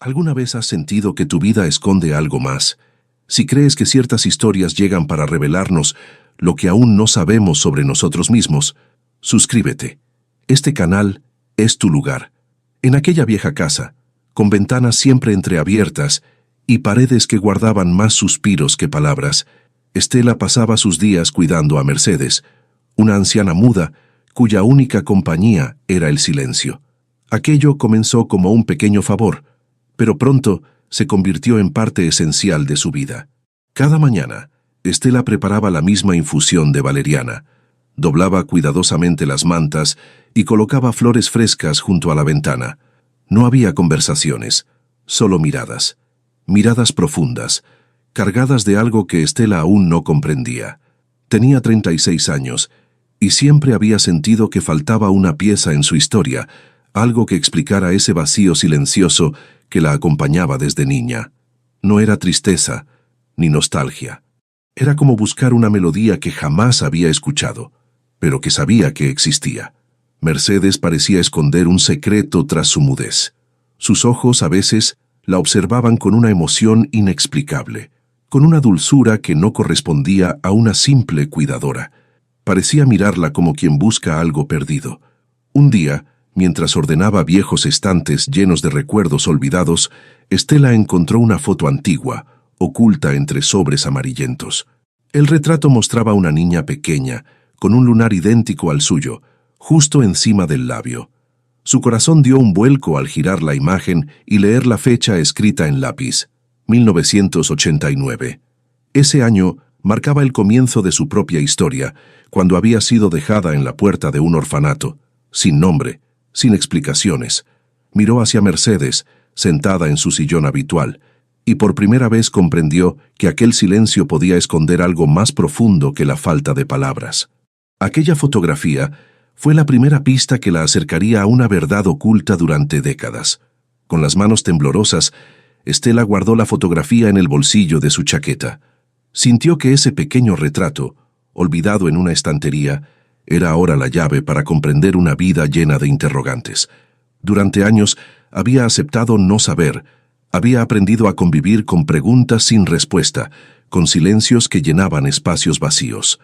¿Alguna vez has sentido que tu vida esconde algo más? Si crees que ciertas historias llegan para revelarnos lo que aún no sabemos sobre nosotros mismos, suscríbete. Este canal es tu lugar. En aquella vieja casa, con ventanas siempre entreabiertas y paredes que guardaban más suspiros que palabras, Estela pasaba sus días cuidando a Mercedes, una anciana muda cuya única compañía era el silencio. Aquello comenzó como un pequeño favor, pero pronto se convirtió en parte esencial de su vida. Cada mañana, Estela preparaba la misma infusión de valeriana, doblaba cuidadosamente las mantas y colocaba flores frescas junto a la ventana. No había conversaciones, solo miradas. Miradas profundas, cargadas de algo que Estela aún no comprendía. Tenía 36 años, y siempre había sentido que faltaba una pieza en su historia, algo que explicara ese vacío silencioso que la acompañaba desde niña. No era tristeza, ni nostalgia. Era como buscar una melodía que jamás había escuchado, pero que sabía que existía. Mercedes parecía esconder un secreto tras su mudez. Sus ojos a veces la observaban con una emoción inexplicable, con una dulzura que no correspondía a una simple cuidadora. Parecía mirarla como quien busca algo perdido. Un día, mientras ordenaba viejos estantes llenos de recuerdos olvidados, Estela encontró una foto antigua, oculta entre sobres amarillentos. El retrato mostraba a una niña pequeña, con un lunar idéntico al suyo, justo encima del labio. Su corazón dio un vuelco al girar la imagen y leer la fecha escrita en lápiz, 1989. Ese año marcaba el comienzo de su propia historia, cuando había sido dejada en la puerta de un orfanato, sin nombre, sin explicaciones. Miró hacia Mercedes, sentada en su sillón habitual, y por primera vez comprendió que aquel silencio podía esconder algo más profundo que la falta de palabras. Aquella fotografía fue la primera pista que la acercaría a una verdad oculta durante décadas. Con las manos temblorosas, Estela guardó la fotografía en el bolsillo de su chaqueta. Sintió que ese pequeño retrato, olvidado en una estantería, era ahora la llave para comprender una vida llena de interrogantes. Durante años había aceptado no saber, había aprendido a convivir con preguntas sin respuesta, con silencios que llenaban espacios vacíos.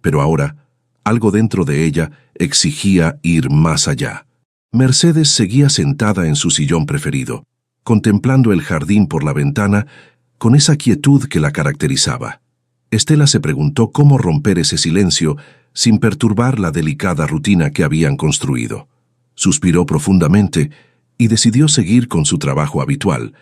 Pero ahora, algo dentro de ella exigía ir más allá. Mercedes seguía sentada en su sillón preferido, contemplando el jardín por la ventana con esa quietud que la caracterizaba. Estela se preguntó cómo romper ese silencio sin perturbar la delicada rutina que habían construido. Suspiró profundamente y decidió seguir con su trabajo habitual,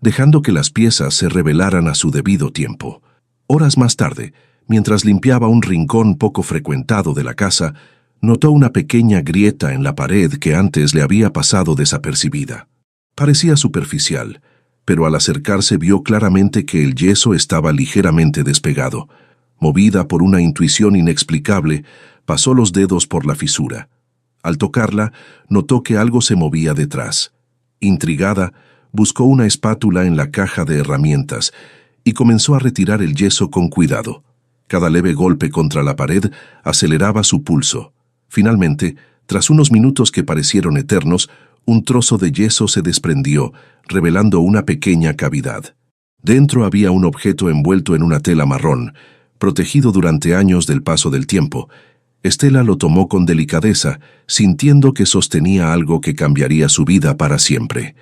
dejando que las piezas se revelaran a su debido tiempo. Horas más tarde, mientras limpiaba un rincón poco frecuentado de la casa, notó una pequeña grieta en la pared que antes le había pasado desapercibida. Parecía superficial, pero al acercarse vio claramente que el yeso estaba ligeramente despegado. Movida por una intuición inexplicable, pasó los dedos por la fisura. Al tocarla, notó que algo se movía detrás. Intrigada, buscó una espátula en la caja de herramientas y comenzó a retirar el yeso con cuidado. Cada leve golpe contra la pared aceleraba su pulso. Finalmente, tras unos minutos que parecieron eternos, un trozo de yeso se desprendió, revelando una pequeña cavidad. Dentro había un objeto envuelto en una tela marrón, protegido durante años del paso del tiempo. Estela lo tomó con delicadeza, sintiendo que sostenía algo que cambiaría su vida para siempre.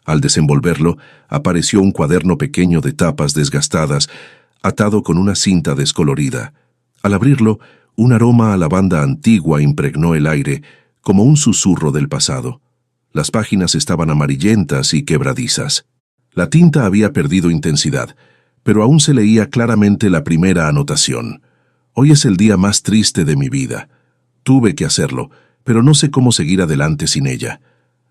Al desenvolverlo, apareció un cuaderno pequeño de tapas desgastadas, atado con una cinta descolorida. Al abrirlo, un aroma a lavanda antigua impregnó el aire, como un susurro del pasado. Las páginas estaban amarillentas y quebradizas. La tinta había perdido intensidad, pero aún se leía claramente la primera anotación. Hoy es el día más triste de mi vida. Tuve que hacerlo, pero no sé cómo seguir adelante sin ella.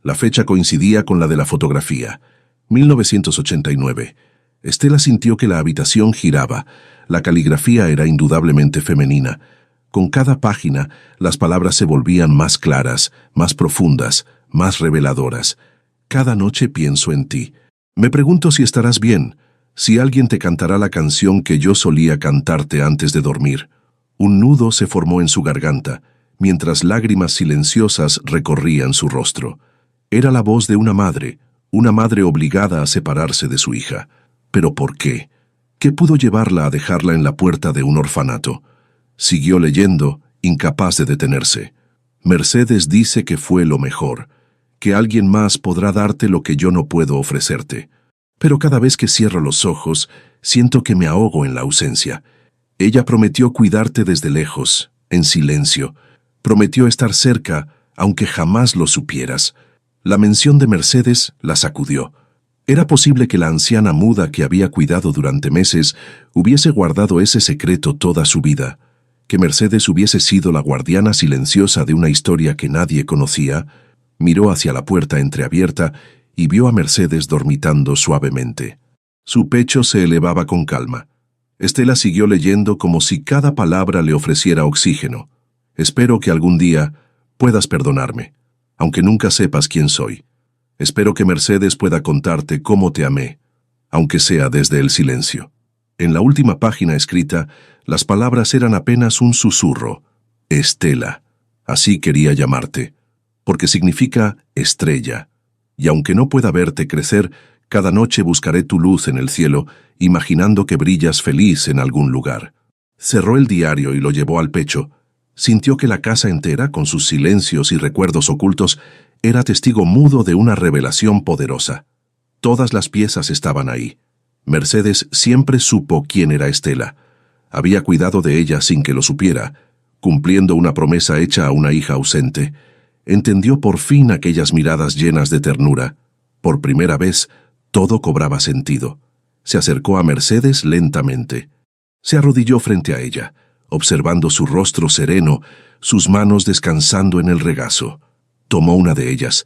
La fecha coincidía con la de la fotografía, 1989. Estela sintió que la habitación giraba. La caligrafía era indudablemente femenina. Con cada página, las palabras se volvían más claras, más profundas, más reveladoras. Cada noche pienso en ti. Me pregunto si estarás bien, si alguien te cantará la canción que yo solía cantarte antes de dormir. Un nudo se formó en su garganta, mientras lágrimas silenciosas recorrían su rostro. Era la voz de una madre, Una madre obligada a separarse de su hija. ¿Pero por qué? ¿Qué pudo llevarla a dejarla en la puerta de un orfanato? Siguió leyendo, incapaz de detenerse. Mercedes dice que fue lo mejor, que alguien más podrá darte lo que yo no puedo ofrecerte. Pero cada vez que cierro los ojos, siento que me ahogo en la ausencia. Ella prometió cuidarte desde lejos, en silencio. Prometió estar cerca, aunque jamás lo supieras. La mención de Mercedes la sacudió. Era posible que la anciana muda que había cuidado durante meses hubiese guardado ese secreto toda su vida, que Mercedes hubiese sido la guardiana silenciosa de una historia que nadie conocía. Miró hacia la puerta entreabierta y vio a Mercedes dormitando suavemente. Su pecho se elevaba con calma. Estela siguió leyendo como si cada palabra le ofreciera oxígeno. Espero que algún día puedas perdonarme, aunque nunca sepas quién soy. Espero que Mercedes pueda contarte cómo te amé, aunque sea desde el silencio. En la última página escrita, las palabras eran apenas un susurro. Estela. Así quería llamarte, porque significa estrella. Y aunque no pueda verte crecer, cada noche buscaré tu luz en el cielo, imaginando que brillas feliz en algún lugar. Cerró el diario y lo llevó al pecho. Sintió que la casa entera, con sus silencios y recuerdos ocultos, era testigo mudo de una revelación poderosa. Todas las piezas estaban ahí. Mercedes siempre supo quién era Estela. Había cuidado de ella sin que lo supiera, cumpliendo una promesa hecha a una hija ausente. Entendió por fin aquellas miradas llenas de ternura. Por primera vez, todo cobraba sentido. Se acercó a Mercedes lentamente. Se arrodilló frente a ella, observando su rostro sereno, sus manos descansando en el regazo. Tomó una de ellas,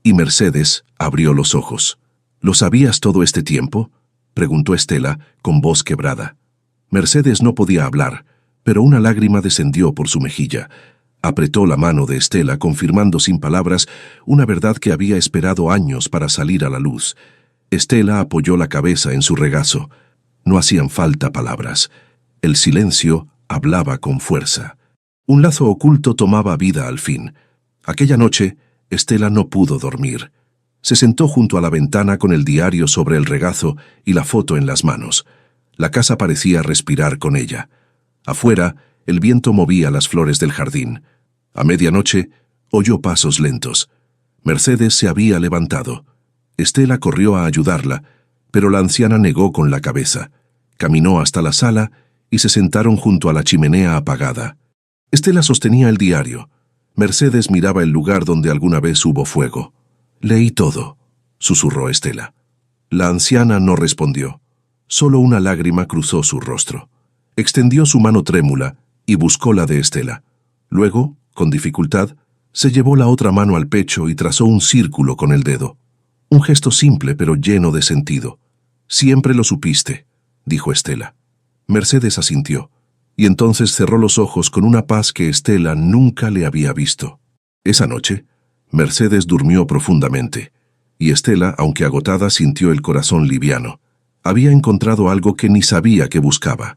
y Mercedes abrió los ojos. ¿Lo sabías todo este tiempo?, preguntó Estela con voz quebrada. Mercedes no podía hablar, pero una lágrima descendió por su mejilla. Apretó la mano de Estela, confirmando sin palabras una verdad que había esperado años para salir a la luz. Estela apoyó la cabeza en su regazo. No hacían falta palabras. El silencio hablaba con fuerza. Un lazo oculto tomaba vida al fin. Aquella noche, Estela no pudo dormir. Se sentó junto a la ventana con el diario sobre el regazo y la foto en las manos. La casa parecía respirar con ella. Afuera, el viento movía las flores del jardín. A medianoche, oyó pasos lentos. Mercedes se había levantado. Estela corrió a ayudarla, pero la anciana negó con la cabeza. Caminó hasta la sala y se sentaron junto a la chimenea apagada. Estela sostenía el diario. Mercedes miraba el lugar donde alguna vez hubo fuego. «Leí todo», susurró Estela. La anciana no respondió. Solo una lágrima cruzó su rostro. Extendió su mano trémula y buscó la de Estela. Luego, con dificultad, se llevó la otra mano al pecho y trazó un círculo con el dedo. Un gesto simple pero lleno de sentido. «Siempre lo supiste», dijo Estela. Mercedes asintió, y entonces cerró los ojos con una paz que Estela nunca le había visto. Esa noche, Mercedes durmió profundamente, y Estela, aunque agotada, sintió el corazón liviano. Había encontrado algo que ni sabía que buscaba.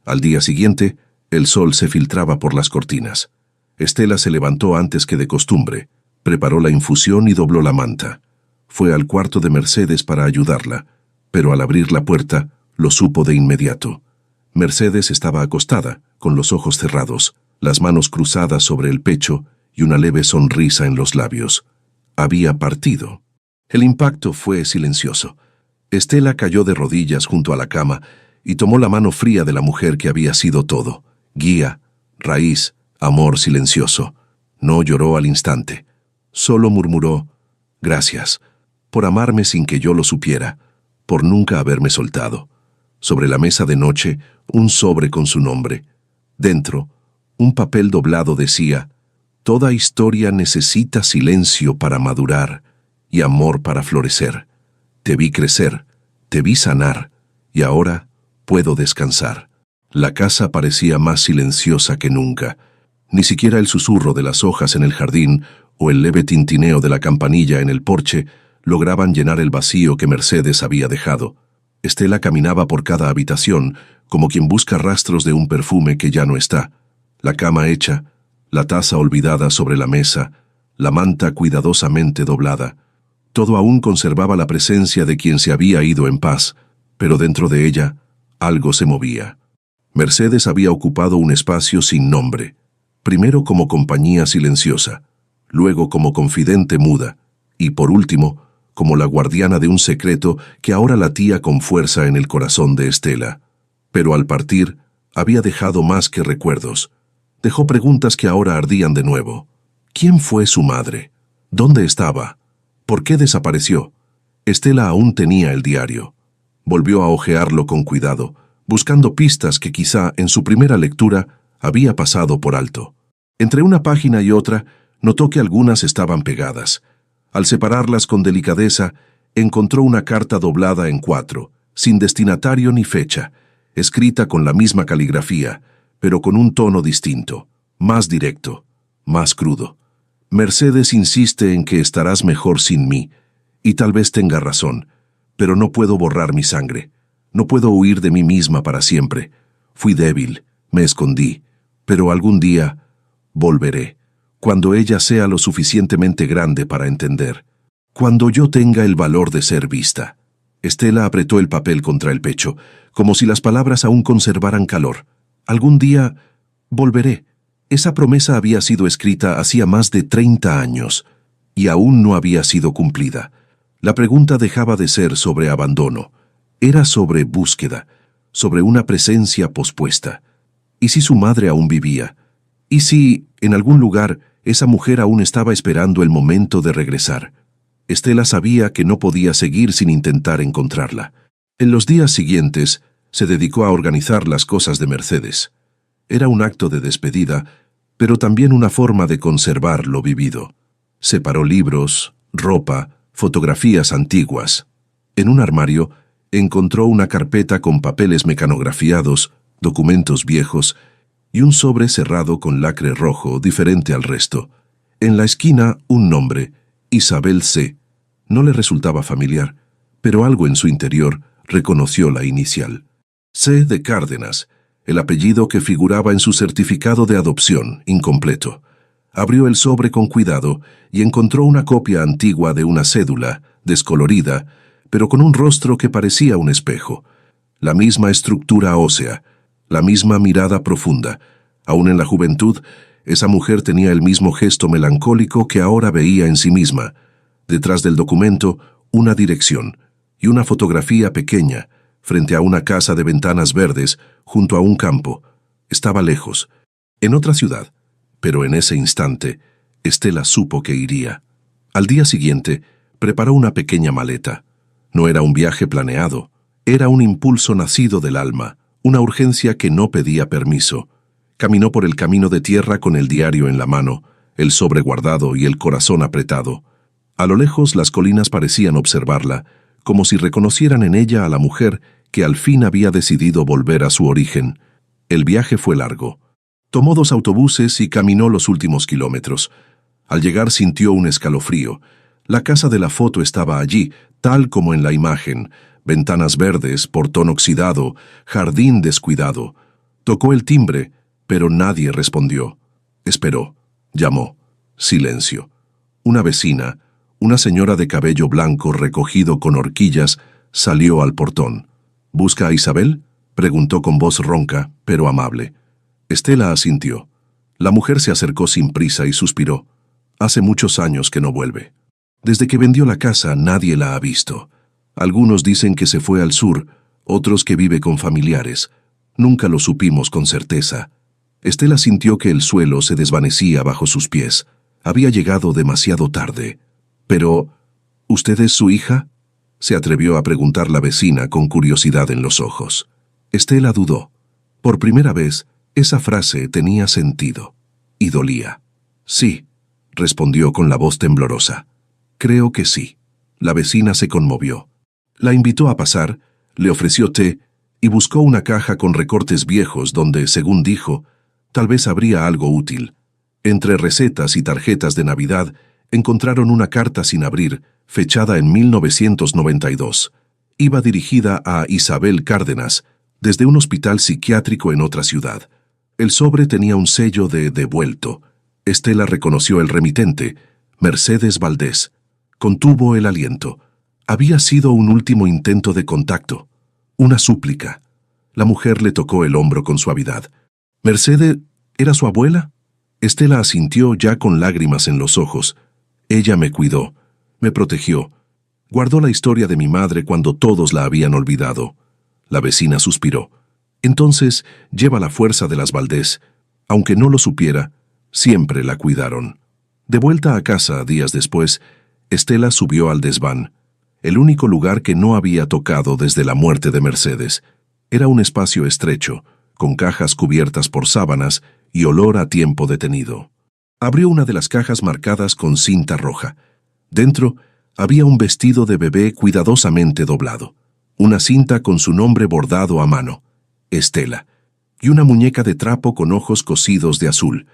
Al día siguiente, el sol se filtraba por las cortinas. Estela se levantó antes que de costumbre, preparó la infusión y dobló la manta. Fue al cuarto de Mercedes para ayudarla, pero al abrir la puerta, lo supo de inmediato. Mercedes estaba acostada, con los ojos cerrados, las manos cruzadas sobre el pecho y una leve sonrisa en los labios. Había partido. El impacto fue silencioso. Estela cayó de rodillas junto a la cama y tomó la mano fría de la mujer que había sido todo: guía, raíz, amor silencioso. No lloró al instante. Solo murmuró: «Gracias, por amarme sin que yo lo supiera, por nunca haberme soltado». Sobre la mesa de noche, un sobre con su nombre. Dentro, un papel doblado decía: «Toda historia necesita silencio para madurar y amor para florecer. Te vi crecer, te vi sanar, y ahora puedo descansar». La casa parecía más silenciosa que nunca. Ni siquiera el susurro de las hojas en el jardín o el leve tintineo de la campanilla en el porche lograban llenar el vacío que Mercedes había dejado. Estela caminaba por cada habitación, como quien busca rastros de un perfume que ya no está. La cama hecha, la taza olvidada sobre la mesa, la manta cuidadosamente doblada. Todo aún conservaba la presencia de quien se había ido en paz, pero dentro de ella algo se movía. Mercedes había ocupado un espacio sin nombre, primero como compañía silenciosa, luego como confidente muda, y por último, como la guardiana de un secreto que ahora latía con fuerza en el corazón de Estela. Pero al partir, había dejado más que recuerdos. Dejó preguntas que ahora ardían de nuevo. ¿Quién fue su madre? ¿Dónde estaba? ¿Por qué desapareció? Estela aún tenía el diario. Volvió a hojearlo con cuidado, buscando pistas que quizá en su primera lectura había pasado por alto. Entre una página y otra, notó que algunas estaban pegadas. Al separarlas con delicadeza, encontró una carta doblada en 4, sin destinatario ni fecha, escrita con la misma caligrafía, pero con un tono distinto, más directo, más crudo. Mercedes insiste en que estarás mejor sin mí, y tal vez tenga razón, pero no puedo borrar mi sangre. No puedo huir de mí misma para siempre. Fui débil, me escondí, pero algún día volveré, cuando ella sea lo suficientemente grande para entender, cuando yo tenga el valor de ser vista. Estela apretó el papel contra el pecho, como si las palabras aún conservaran calor. Algún día volveré. Esa promesa había sido escrita hacía más de 30 años, y aún no había sido cumplida. La pregunta dejaba de ser sobre abandono. Era sobre búsqueda, sobre una presencia pospuesta. ¿Y si su madre aún vivía? ¿Y si, en algún lugar, esa mujer aún estaba esperando el momento de regresar? Estela sabía que no podía seguir sin intentar encontrarla. En los días siguientes, se dedicó a organizar las cosas de Mercedes. Era un acto de despedida, pero también una forma de conservar lo vivido. Separó libros, ropa, fotografías antiguas. En un armario, encontró una carpeta con papeles mecanografiados, documentos viejos y un sobre cerrado con lacre rojo diferente al resto. En la esquina, un nombre, Isabel C. No le resultaba familiar, pero algo en su interior reconoció la inicial. C. de Cárdenas, el apellido que figuraba en su certificado de adopción, incompleto. Abrió el sobre con cuidado y encontró una copia antigua de una cédula, descolorida, pero con un rostro que parecía un espejo. La misma estructura ósea, la misma mirada profunda. Aún en la juventud, esa mujer tenía el mismo gesto melancólico que ahora veía en sí misma. Detrás del documento, una dirección y una fotografía pequeña, frente a una casa de ventanas verdes, junto a un campo. Estaba lejos, en otra ciudad, pero en ese instante, Estela supo que iría. Al día siguiente, preparó una pequeña maleta. No era un viaje planeado, era un impulso nacido del alma, una urgencia que no pedía permiso. Caminó por el camino de tierra con el diario en la mano, el sobre guardado y el corazón apretado. A lo lejos las colinas parecían observarla, como si reconocieran en ella a la mujer que al fin había decidido volver a su origen. El viaje fue largo. Tomó 2 autobuses y caminó los últimos kilómetros. Al llegar sintió un escalofrío. La casa de la foto estaba allí, tal como en la imagen. Ventanas verdes, portón oxidado, jardín descuidado. Tocó el timbre, pero nadie respondió. Esperó. Llamó. Silencio. Una vecina, una señora de cabello blanco recogido con horquillas, salió al portón. ¿Busca a Isabel?, preguntó con voz ronca, pero amable. Estela asintió. La mujer se acercó sin prisa y suspiró. Hace muchos años que no vuelve. Desde que vendió la casa nadie la ha visto. Algunos dicen que se fue al sur, otros que vive con familiares. Nunca lo supimos con certeza. Estela sintió que el suelo se desvanecía bajo sus pies. Había llegado demasiado tarde. Pero, ¿usted es su hija?, se atrevió a preguntar la vecina con curiosidad en los ojos. Estela dudó. Por primera vez, esa frase tenía sentido. Y dolía. Sí, respondió con la voz temblorosa. Creo que sí. La vecina se conmovió. La invitó a pasar, le ofreció té y buscó una caja con recortes viejos donde, según dijo, tal vez habría algo útil. Entre recetas y tarjetas de Navidad, encontraron una carta sin abrir, fechada en 1992. Iba dirigida a Isabel Cárdenas, desde un hospital psiquiátrico en otra ciudad. El sobre tenía un sello de devuelto. Estela reconoció el remitente, Mercedes Valdés. Contuvo el aliento. Había sido un último intento de contacto, una súplica. La mujer le tocó el hombro con suavidad. ¿Mercedes era su abuela? Estela asintió ya con lágrimas en los ojos. Ella me cuidó, me protegió. Guardó la historia de mi madre cuando todos la habían olvidado. La vecina suspiró. Entonces lleva la fuerza de las Valdés. Aunque no lo supiera, siempre la cuidaron. De vuelta a casa, días después, Estela subió al desván, el único lugar que no había tocado desde la muerte de Mercedes. Era un espacio estrecho, con cajas cubiertas por sábanas y olor a tiempo detenido. Abrió una de las cajas marcadas con cinta roja. Dentro había un vestido de bebé cuidadosamente doblado, una cinta con su nombre bordado a mano, Estela, y una muñeca de trapo con ojos cosidos de azul.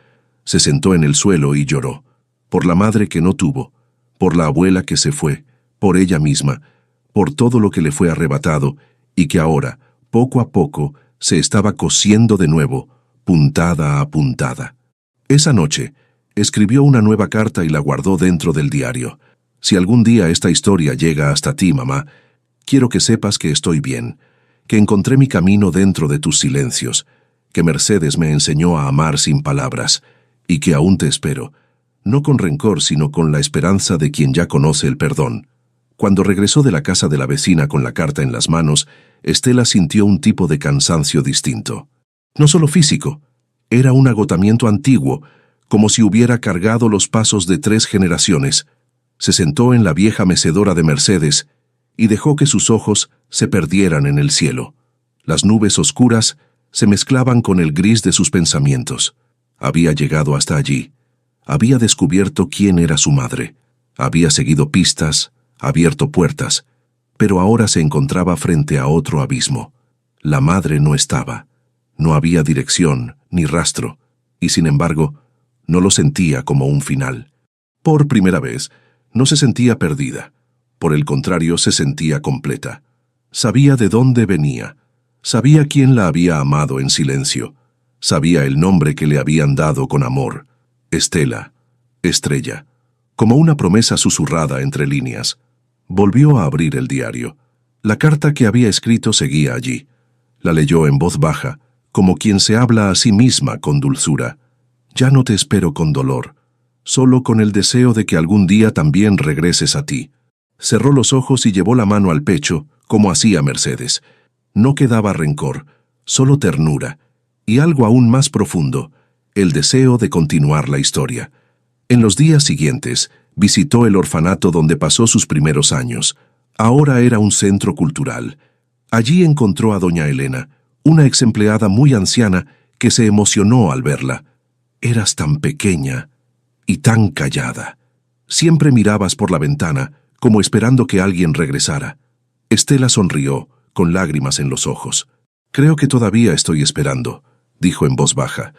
Se sentó en el suelo y lloró, por la madre que no tuvo, por la abuela que se fue, por ella misma, por todo lo que le fue arrebatado y que ahora, poco a poco, se estaba cosiendo de nuevo, puntada a puntada. Esa noche, escribió una nueva carta y la guardó dentro del diario. Si algún día esta historia llega hasta ti, mamá, quiero que sepas que estoy bien, que encontré mi camino dentro de tus silencios, que Mercedes me enseñó a amar sin palabras, y que aún te espero, no con rencor sino con la esperanza de quien ya conoce el perdón. Cuando regresó de la casa de la vecina con la carta en las manos, Estela sintió un tipo de cansancio distinto. No solo físico, era un agotamiento antiguo, como si hubiera cargado los pasos de 3 generaciones. Se sentó en la vieja mecedora de Mercedes y dejó que sus ojos se perdieran en el cielo. Las nubes oscuras se mezclaban con el gris de sus pensamientos. Había llegado hasta allí. Había descubierto quién era su madre. Había seguido pistas, abierto puertas, pero ahora se encontraba frente a otro abismo. La madre no estaba. No había dirección ni rastro, y sin embargo, no lo sentía como un final. Por primera vez, no se sentía perdida. Por el contrario, se sentía completa. Sabía de dónde venía. Sabía quién la había amado en silencio. Sabía el nombre que le habían dado con amor. Estela, Estrella, como una promesa susurrada entre líneas. Volvió a abrir el diario. La carta que había escrito seguía allí. La leyó en voz baja, como quien se habla a sí misma con dulzura. Ya no te espero con dolor, solo con el deseo de que algún día también regreses a ti. Cerró los ojos y llevó la mano al pecho, como hacía Mercedes. No quedaba rencor, solo ternura, y algo aún más profundo, el deseo de continuar la historia. En los días siguientes, visitó el orfanato donde pasó sus primeros años. Ahora era un centro cultural. Allí encontró a doña Elena, una exempleada muy anciana que se emocionó al verla. Eras tan pequeña y tan callada. Siempre mirabas por la ventana, como esperando que alguien regresara. Estela sonrió, con lágrimas en los ojos. Creo que todavía estoy esperando, dijo en voz baja.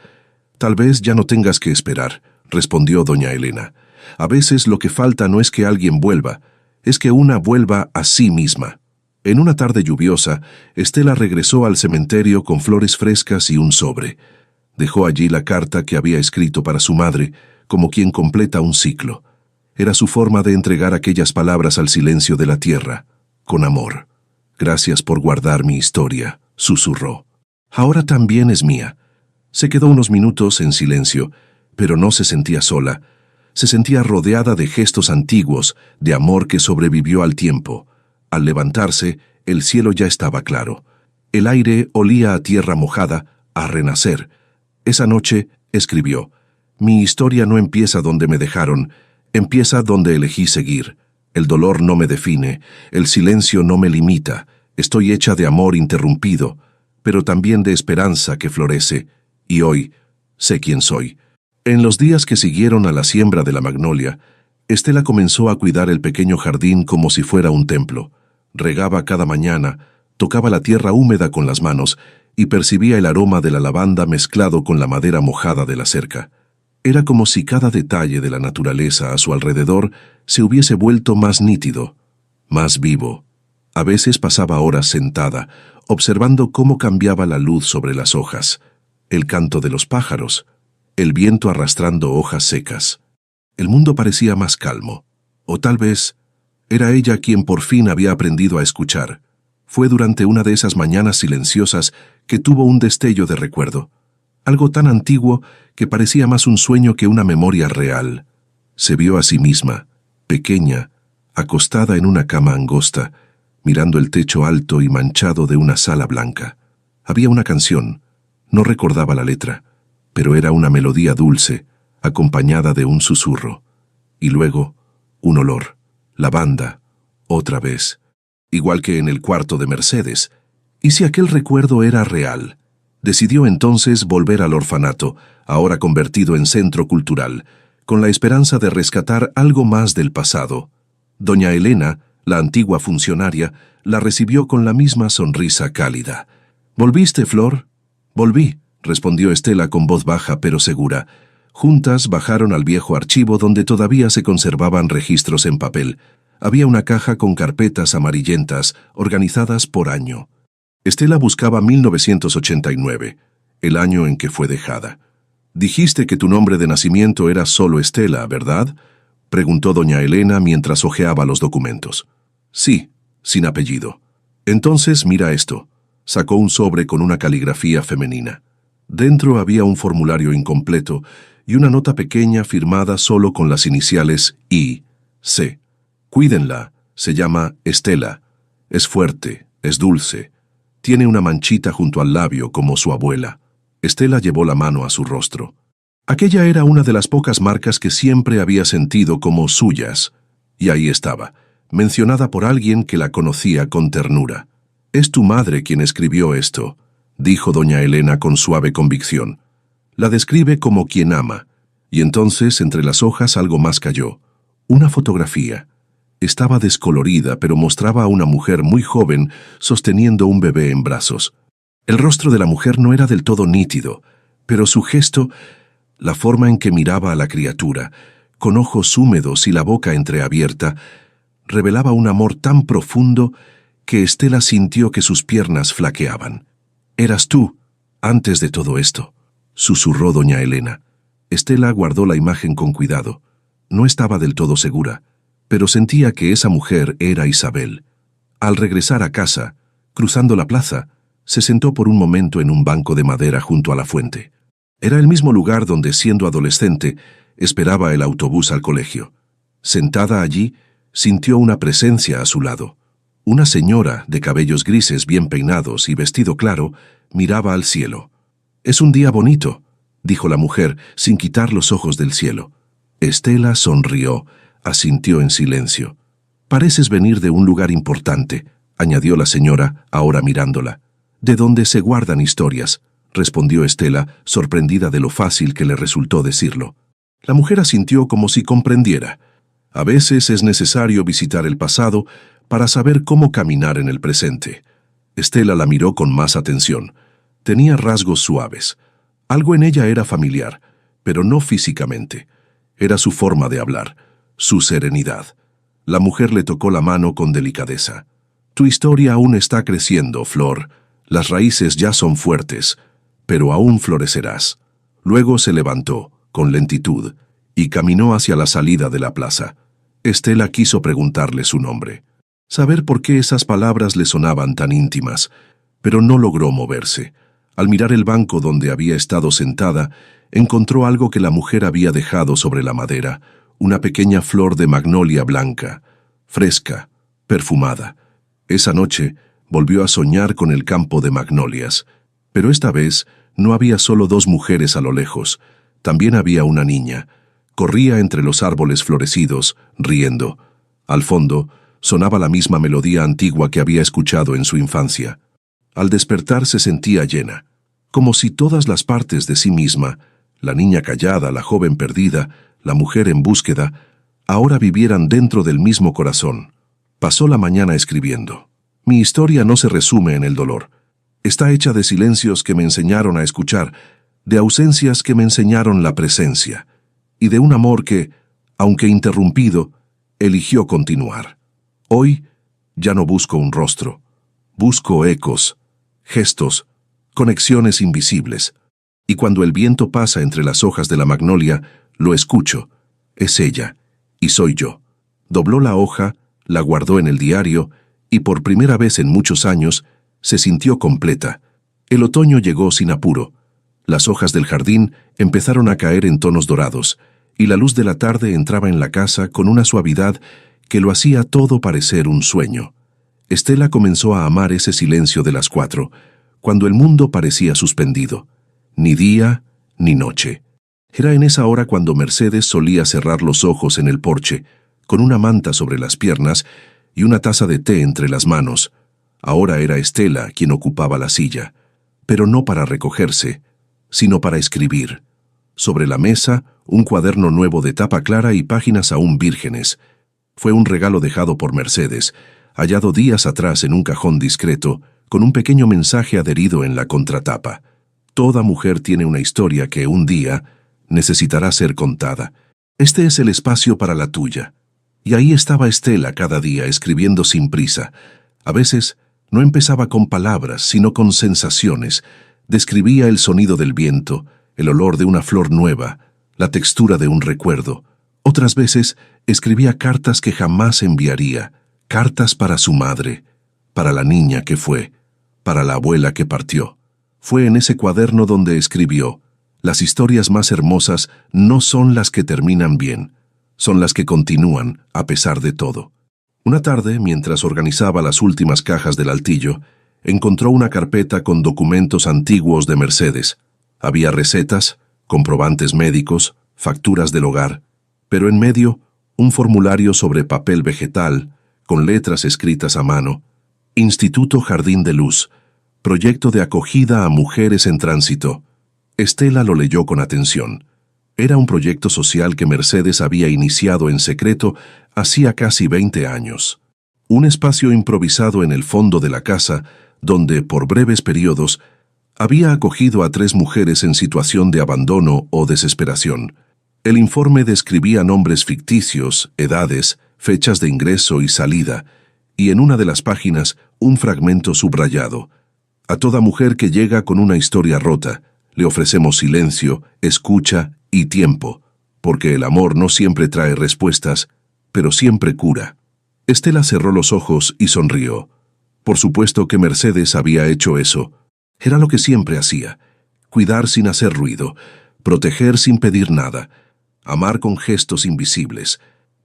Tal vez ya no tengas que esperar, respondió doña Elena. A veces lo que falta no es que alguien vuelva, es que una vuelva a sí misma. En una tarde lluviosa, Estela regresó al cementerio con flores frescas y un sobre. Dejó allí la carta que había escrito para su madre, como quien completa un ciclo. Era su forma de entregar aquellas palabras al silencio de la tierra, con amor. Gracias por guardar mi historia, susurró. Ahora también es mía. Se quedó unos minutos en silencio, pero no se sentía sola. Se sentía rodeada de gestos antiguos, de amor que sobrevivió al tiempo. Al levantarse, el cielo ya estaba claro. El aire olía a tierra mojada, a renacer. Esa noche, escribió, mi historia no empieza donde me dejaron, empieza donde elegí seguir. El dolor no me define, el silencio no me limita. Estoy hecha de amor interrumpido, pero también de esperanza que florece. Y hoy, sé quién soy. En los días que siguieron a la siembra de la magnolia, Estela comenzó a cuidar el pequeño jardín como si fuera un templo. Regaba cada mañana, tocaba la tierra húmeda con las manos y percibía el aroma de la lavanda mezclado con la madera mojada de la cerca. Era como si cada detalle de la naturaleza a su alrededor se hubiese vuelto más nítido, más vivo. A veces pasaba horas sentada, observando cómo cambiaba la luz sobre las hojas, el canto de los pájaros, el viento arrastrando hojas secas. El mundo parecía más calmo, O tal vez era ella quien por fin había aprendido a escuchar. Fue durante una de esas mañanas silenciosas que tuvo un destello de recuerdo. Algo tan antiguo que parecía más un sueño que una memoria real. Se vio a sí misma, pequeña, acostada en una cama angosta, mirando el techo alto y manchado de una sala blanca. Había una canción, no recordaba la letra, pero era una melodía dulce, acompañada de un susurro. Y luego, un olor, lavanda, otra vez, igual que en el cuarto de Mercedes. ¿Y si aquel recuerdo era real? Decidió entonces volver al orfanato, ahora convertido en centro cultural, con la esperanza de rescatar algo más del pasado. Doña Elena, la antigua funcionaria, la recibió con la misma sonrisa cálida. —¿Volviste, Flor? —Volví —respondió Estela con voz baja pero segura. Juntas bajaron al viejo archivo donde todavía se conservaban registros en papel. Había una caja con carpetas amarillentas, organizadas por año. Estela buscaba 1989, el año en que fue dejada. —Dijiste que tu nombre de nacimiento era solo Estela, ¿verdad? —preguntó doña Elena mientras hojeaba los documentos. —Sí, sin apellido. —Entonces mira esto. Sacó un sobre con una caligrafía femenina. Dentro había un formulario incompleto y una nota pequeña firmada solo con las iniciales I.C. Cuídenla, se llama Estela. Es fuerte, es dulce. Tiene una manchita junto al labio como su abuela. Estela llevó la mano a su rostro. Aquella era una de las pocas marcas que siempre había sentido como suyas. Y ahí estaba, mencionada por alguien que la conocía con ternura. «Es tu madre quien escribió esto», dijo doña Elena con suave convicción. La describe como quien ama. Y entonces entre las hojas algo más cayó. Una fotografía. Estaba descolorida, pero mostraba a una mujer muy joven sosteniendo un bebé en brazos. El rostro de la mujer no era del todo nítido, pero su gesto, la forma en que miraba a la criatura, con ojos húmedos y la boca entreabierta, revelaba un amor tan profundo que Estela sintió que sus piernas flaqueaban. «Eras tú, antes de todo esto», susurró doña Elena. Estela guardó la imagen con cuidado. No estaba del todo segura, pero sentía que esa mujer era Isabel. Al regresar a casa, cruzando la plaza, se sentó por un momento en un banco de madera junto a la fuente. Era el mismo lugar donde, siendo adolescente, esperaba el autobús al colegio. Sentada allí, sintió una presencia a su lado. Una señora, de cabellos grises bien peinados y vestido claro, miraba al cielo. «Es un día bonito», dijo la mujer, sin quitar los ojos del cielo. Estela sonrió, asintió en silencio. «Pareces venir de un lugar importante», añadió la señora, ahora mirándola. «De donde se guardan historias», respondió Estela, sorprendida de lo fácil que le resultó decirlo. La mujer asintió como si comprendiera. A veces es necesario visitar el pasado para saber cómo caminar en el presente. Estela la miró con más atención. Tenía rasgos suaves. Algo en ella era familiar, pero no físicamente. Era su forma de hablar, su serenidad. La mujer le tocó la mano con delicadeza. «Tu historia aún está creciendo, Flor. Las raíces ya son fuertes, pero aún florecerás». Luego se levantó, con lentitud, y caminó hacia la salida de la plaza. Estela quiso preguntarle su nombre, saber por qué esas palabras le sonaban tan íntimas, pero no logró moverse. Al mirar el banco donde había estado sentada, encontró algo que la mujer había dejado sobre la madera, una pequeña flor de magnolia blanca, fresca, perfumada. Esa noche volvió a soñar con el campo de magnolias, pero esta vez no había solo dos mujeres a lo lejos, también había una niña. Corría entre los árboles florecidos, riendo. Al fondo, sonaba la misma melodía antigua que había escuchado en su infancia. Al despertar se sentía llena, como si todas las partes de sí misma, la niña callada, la joven perdida, la mujer en búsqueda, ahora vivieran dentro del mismo corazón. Pasó la mañana escribiendo. Mi historia no se resume en el dolor. Está hecha de silencios que me enseñaron a escuchar, de ausencias que me enseñaron la presencia, y de un amor que, aunque interrumpido, eligió continuar. Hoy ya no busco un rostro, busco ecos, gestos, conexiones invisibles, y cuando el viento pasa entre las hojas de la magnolia, lo escucho. Es ella, y soy yo. Dobló la hoja, la guardó en el diario y por primera vez en muchos años se sintió completa. El otoño llegó sin apuro. Las hojas del jardín empezaron a caer en tonos dorados y la luz de la tarde entraba en la casa con una suavidad que lo hacía todo parecer un sueño. Estela comenzó a amar ese silencio de las 4, cuando el mundo parecía suspendido. Ni día ni noche. Era en esa hora cuando Mercedes solía cerrar los ojos en el porche, con una manta sobre las piernas y una taza de té entre las manos. Ahora era Estela quien ocupaba la silla, pero no para recogerse, sino para escribir. Sobre la mesa, un cuaderno nuevo de tapa clara y páginas aún vírgenes. Fue un regalo dejado por Mercedes, hallado días atrás en un cajón discreto, con un pequeño mensaje adherido en la contratapa. Toda mujer tiene una historia que un día necesitará ser contada. Este es el espacio para la tuya. Y ahí estaba Estela cada día escribiendo sin prisa. A veces no empezaba con palabras, sino con sensaciones. Describía el sonido del viento, el olor de una flor nueva, la textura de un recuerdo. Otras veces escribía cartas que jamás enviaría, cartas para su madre, para la niña que fue, para la abuela que partió. Fue en ese cuaderno donde escribió: las historias más hermosas no son las que terminan bien, son las que continúan a pesar de todo. Una tarde, mientras organizaba las últimas cajas del altillo, encontró una carpeta con documentos antiguos de Mercedes. Había recetas, comprobantes médicos, facturas del hogar, pero en medio, un formulario sobre papel vegetal, con letras escritas a mano: Instituto Jardín de Luz, proyecto de acogida a mujeres en tránsito. Estela lo leyó con atención. Era un proyecto social que Mercedes había iniciado en secreto hacía casi 20 años. Un espacio improvisado en el fondo de la casa, donde, por breves periodos, había acogido a 3 mujeres en situación de abandono o desesperación. El informe describía nombres ficticios, edades, fechas de ingreso y salida, y en una de las páginas un fragmento subrayado: a toda mujer que llega con una historia rota, le ofrecemos silencio, escucha y tiempo, porque el amor no siempre trae respuestas, pero siempre cura. Estela cerró los ojos y sonrió. Por supuesto que Mercedes había hecho eso. Era lo que siempre hacía: cuidar sin hacer ruido, proteger sin pedir nada, amar con gestos invisibles.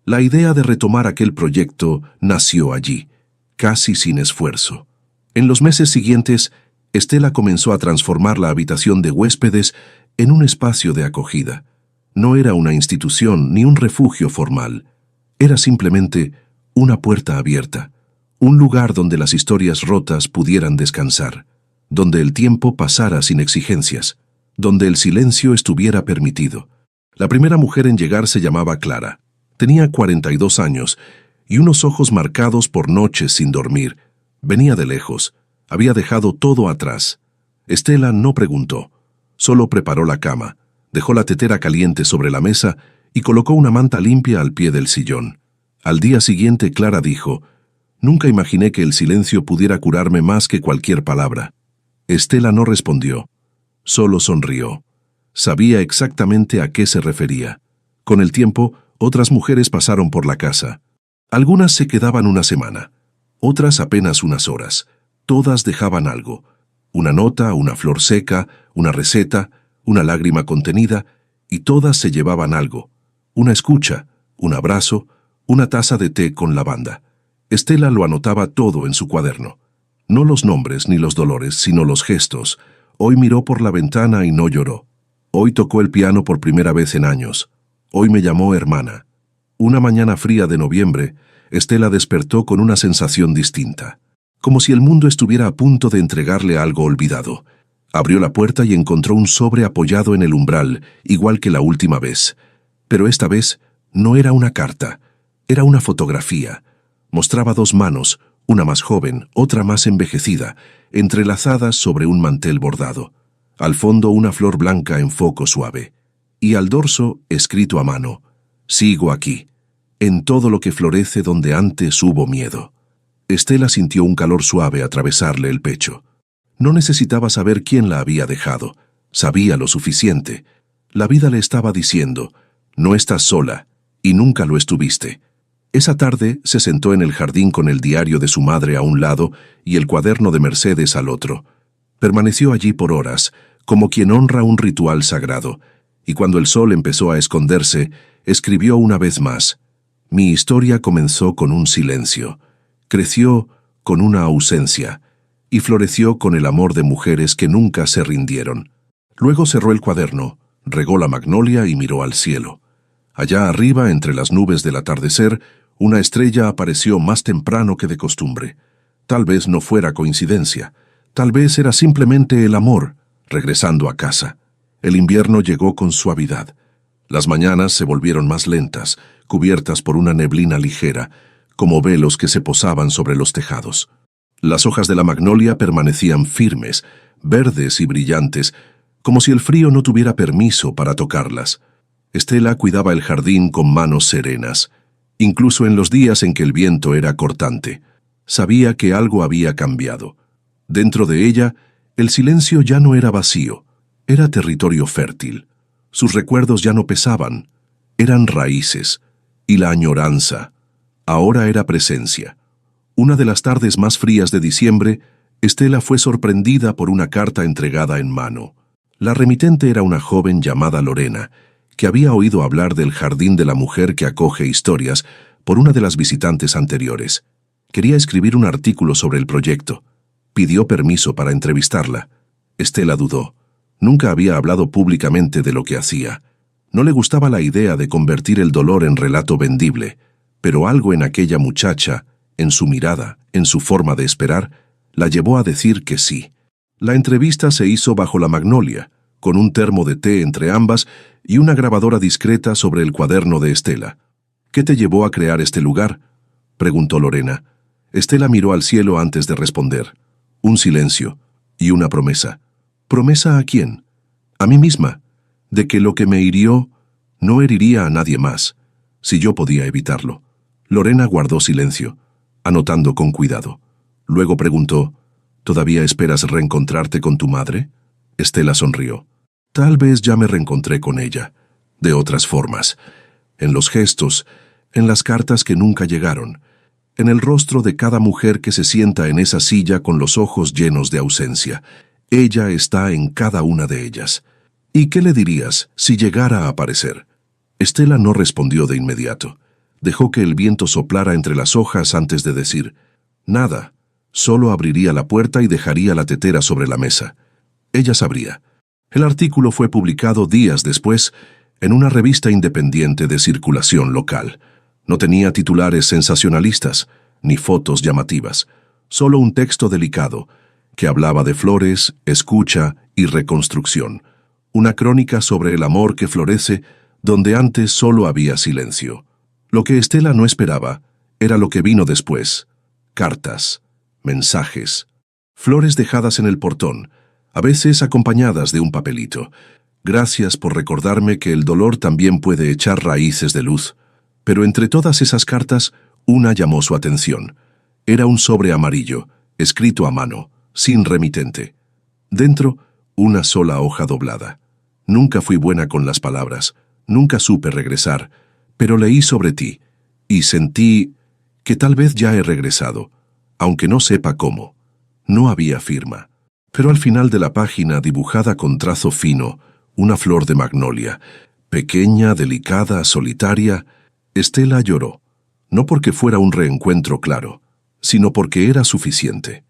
La idea de retomar aquel proyecto nació allí, casi sin esfuerzo. En los meses siguientes, Estela comenzó a transformar la habitación de huéspedes en un espacio de acogida. No era una institución ni un refugio formal. Era simplemente una puerta abierta, un lugar donde las historias rotas pudieran descansar, donde el tiempo pasara sin exigencias, donde el silencio estuviera permitido. La primera mujer en llegar se llamaba Clara. Tenía 42 años y unos ojos marcados por noches sin dormir. Venía de lejos. Había dejado todo atrás. Estela no preguntó. Solo preparó la cama, dejó la tetera caliente sobre la mesa y colocó una manta limpia al pie del sillón. Al día siguiente, Clara dijo: «Nunca imaginé que el silencio pudiera curarme más que cualquier palabra». Estela no respondió. Solo sonrió. Sabía exactamente a qué se refería. Con el tiempo, otras mujeres pasaron por la casa. Algunas se quedaban una semana, otras apenas unas horas. Todas dejaban algo: una nota, una flor seca, una receta, una lágrima contenida, y todas se llevaban algo: una escucha, un abrazo, una taza de té con lavanda. Estela lo anotaba todo en su cuaderno. No los nombres ni los dolores, sino los gestos. Hoy miró por la ventana y no lloró. Hoy tocó el piano por primera vez en años. Hoy me llamó hermana. Una mañana fría de noviembre, Estela despertó con una sensación distinta, como si el mundo estuviera a punto de entregarle algo olvidado. Abrió la puerta y encontró un sobre apoyado en el umbral, igual que la última vez. Pero esta vez no era una carta, era una fotografía. Mostraba 2 manos, una más joven, otra más envejecida, entrelazadas sobre un mantel bordado. Al fondo una flor blanca en foco suave. Y al dorso, escrito a mano: «Sigo aquí, en todo lo que florece donde antes hubo miedo». Estela sintió un calor suave atravesarle el pecho. No necesitaba saber quién la había dejado. Sabía lo suficiente. La vida le estaba diciendo: «No estás sola, y nunca lo estuviste». Esa tarde se sentó en el jardín con el diario de su madre a un lado y el cuaderno de Mercedes al otro. Permaneció allí por horas, como quien honra un ritual sagrado, y cuando el sol empezó a esconderse, escribió una vez más: «Mi historia comenzó con un silencio, creció con una ausencia, y floreció con el amor de mujeres que nunca se rindieron». Luego cerró el cuaderno, regó la magnolia y miró al cielo. Allá arriba, entre las nubes del atardecer, una estrella apareció más temprano que de costumbre. Tal vez no fuera coincidencia, tal vez era simplemente el amor, regresando a casa. El invierno llegó con suavidad. Las mañanas se volvieron más lentas, cubiertas por una neblina ligera, como velos que se posaban sobre los tejados. Las hojas de la magnolia permanecían firmes, verdes y brillantes, como si el frío no tuviera permiso para tocarlas. Estela cuidaba el jardín con manos serenas, incluso en los días en que el viento era cortante. Sabía que algo había cambiado. Dentro de ella, el silencio ya no era vacío, era territorio fértil. Sus recuerdos ya no pesaban, eran raíces, y la añoranza ahora era presencia. Una de las tardes más frías de diciembre, Estela fue sorprendida por una carta entregada en mano. La remitente era una joven llamada Lorena, que había oído hablar del jardín de la mujer que acoge historias por una de las visitantes anteriores. Quería escribir un artículo sobre el proyecto. Pidió permiso para entrevistarla. Estela dudó. Nunca había hablado públicamente de lo que hacía. No le gustaba la idea de convertir el dolor en relato vendible, pero algo en aquella muchacha, en su mirada, en su forma de esperar, la llevó a decir que sí. La entrevista se hizo bajo la magnolia, con un termo de té entre ambas y una grabadora discreta sobre el cuaderno de Estela. «¿Qué te llevó a crear este lugar?», preguntó Lorena. Estela miró al cielo antes de responder. Un silencio y una promesa. ¿Promesa a quién? A mí misma, de que lo que me hirió no heriría a nadie más, si yo podía evitarlo. Lorena guardó silencio, anotando con cuidado. Luego preguntó: «¿Todavía esperas reencontrarte con tu madre?». Estela sonrió. «Tal vez ya me reencontré con ella, de otras formas, en los gestos, en las cartas que nunca llegaron, en el rostro de cada mujer que se sienta en esa silla con los ojos llenos de ausencia. Ella está en cada una de ellas. ¿Y qué le dirías si llegara a aparecer?». Estela no respondió de inmediato. Dejó que el viento soplara entre las hojas antes de decir nada. Solo abriría la puerta y dejaría la tetera sobre la mesa. Ella sabría. El artículo fue publicado días después en una revista independiente de circulación local. No tenía titulares sensacionalistas, ni fotos llamativas, solo un texto delicado, que hablaba de flores, escucha y reconstrucción. Una crónica sobre el amor que florece donde antes solo había silencio. Lo que Estela no esperaba era lo que vino después. Cartas, mensajes, flores dejadas en el portón, a veces acompañadas de un papelito. «Gracias por recordarme que el dolor también puede echar raíces de luz». Pero entre todas esas cartas, una llamó su atención. Era un sobre amarillo, escrito a mano, sin remitente. Dentro, una sola hoja doblada. «Nunca fui buena con las palabras, nunca supe regresar, pero leí sobre ti, y sentí que tal vez ya he regresado, aunque no sepa cómo». No había firma. Pero al final de la página, dibujada con trazo fino, una flor de magnolia, pequeña, delicada, solitaria. Estela lloró, no porque fuera un reencuentro claro, sino porque era suficiente.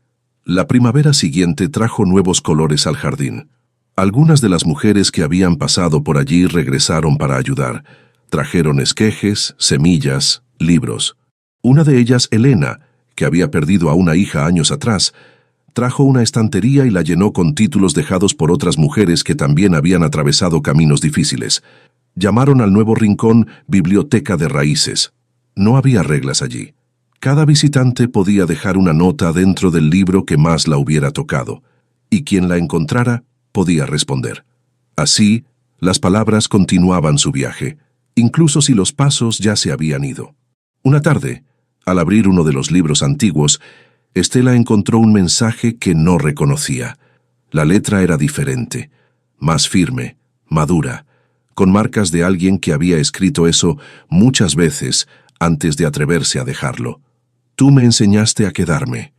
La primavera siguiente trajo nuevos colores al jardín. Algunas de las mujeres que habían pasado por allí regresaron para ayudar. Trajeron esquejes, semillas, libros. Una de ellas, Elena, que había perdido a una hija años atrás, trajo una estantería y la llenó con títulos dejados por otras mujeres que también habían atravesado caminos difíciles. Llamaron al nuevo rincón Biblioteca de Raíces. No había reglas allí. Cada visitante podía dejar una nota dentro del libro que más la hubiera tocado, y quien la encontrara podía responder. Así, las palabras continuaban su viaje, incluso si los pasos ya se habían ido. Una tarde, al abrir uno de los libros antiguos, Estela encontró un mensaje que no reconocía. La letra era diferente, más firme, madura, con marcas de alguien que había escrito eso muchas veces antes de atreverse a dejarlo. Tú me enseñaste a quedarme,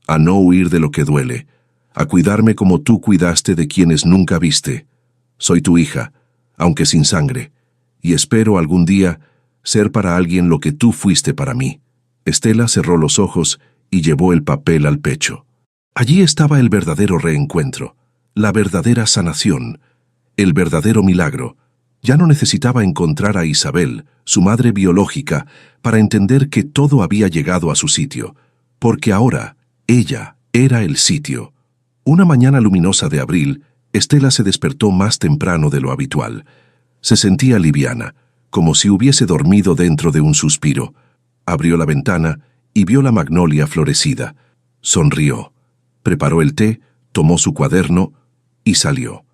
a no huir de lo que duele, a cuidarme como tú cuidaste de quienes nunca viste. Soy tu hija, aunque sin sangre, y espero algún día ser para alguien lo que tú fuiste para mí. Estela cerró los ojos y llevó el papel al pecho. Allí estaba el verdadero reencuentro, la verdadera sanación, el verdadero milagro. Ya no necesitaba encontrar a Isabel, su madre biológica, para entender que todo había llegado a su sitio, porque ahora ella era el sitio. Una mañana luminosa de abril, Estela se despertó más temprano de lo habitual. Se sentía liviana, como si hubiese dormido dentro de un suspiro. Abrió la ventana y vio la magnolia florecida. Sonrió. Preparó el té, tomó su cuaderno y salió.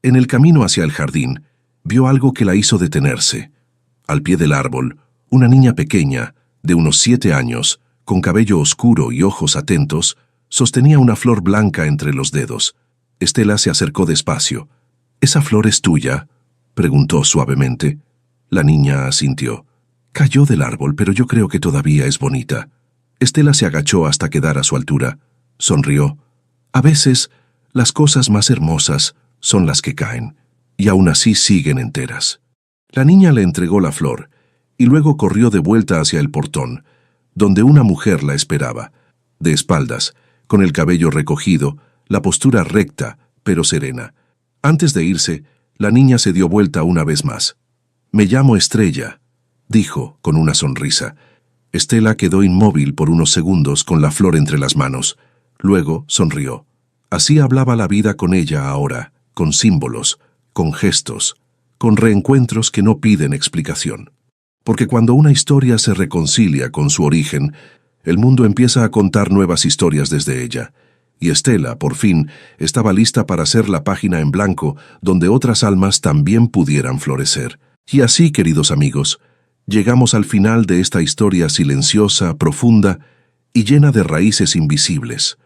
En el camino hacia el jardín, vio algo que la hizo detenerse. Al pie del árbol, una niña pequeña, de unos 7 años, con cabello oscuro y ojos atentos, sostenía una flor blanca entre los dedos. Estela se acercó despacio. «¿Esa flor es tuya?», preguntó suavemente. La niña asintió. «Cayó del árbol, pero yo creo que todavía es bonita». Estela se agachó hasta quedar a su altura. Sonrió. «A veces, las cosas más hermosas son las que caen, y aún así siguen enteras». La niña le entregó la flor, y luego corrió de vuelta hacia el portón, donde una mujer la esperaba, de espaldas, con el cabello recogido, la postura recta, pero serena. Antes de irse, la niña se dio vuelta una vez más. «Me llamo Estrella», dijo, con una sonrisa. Estela quedó inmóvil por unos segundos con la flor entre las manos. Luego sonrió. Así hablaba la vida con ella ahora, con símbolos, con gestos, con reencuentros que no piden explicación. Porque cuando una historia se reconcilia con su origen, el mundo empieza a contar nuevas historias desde ella. Y Estela, por fin, estaba lista para ser la página en blanco donde otras almas también pudieran florecer. Y así, queridos amigos, llegamos al final de esta historia silenciosa, profunda y llena de raíces invisibles.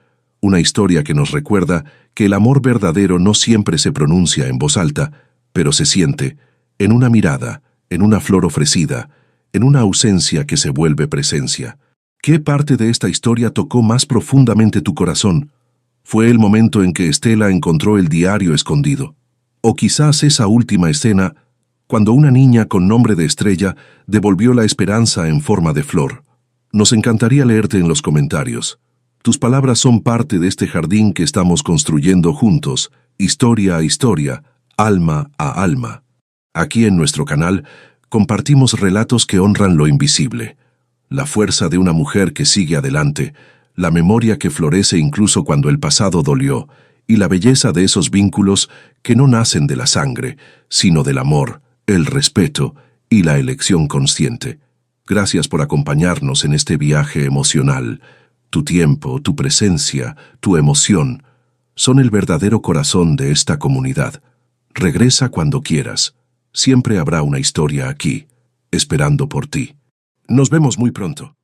Una historia que nos recuerda que el amor verdadero no siempre se pronuncia en voz alta, pero se siente en una mirada, en una flor ofrecida, en una ausencia que se vuelve presencia. ¿Qué parte de esta historia tocó más profundamente tu corazón? ¿Fue el momento en que Estela encontró el diario escondido? ¿O quizás esa última escena, cuando una niña con nombre de Estrella devolvió la esperanza en forma de flor? Nos encantaría leerte en los comentarios. Tus palabras son parte de este jardín que estamos construyendo juntos, historia a historia, alma a alma. Aquí en nuestro canal compartimos relatos que honran lo invisible, la fuerza de una mujer que sigue adelante, la memoria que florece incluso cuando el pasado dolió, y la belleza de esos vínculos que no nacen de la sangre, sino del amor, el respeto y la elección consciente. Gracias por acompañarnos en este viaje emocional. Tu tiempo, tu presencia, tu emoción son el verdadero corazón de esta comunidad. Regresa cuando quieras. Siempre habrá una historia aquí, esperando por ti. Nos vemos muy pronto.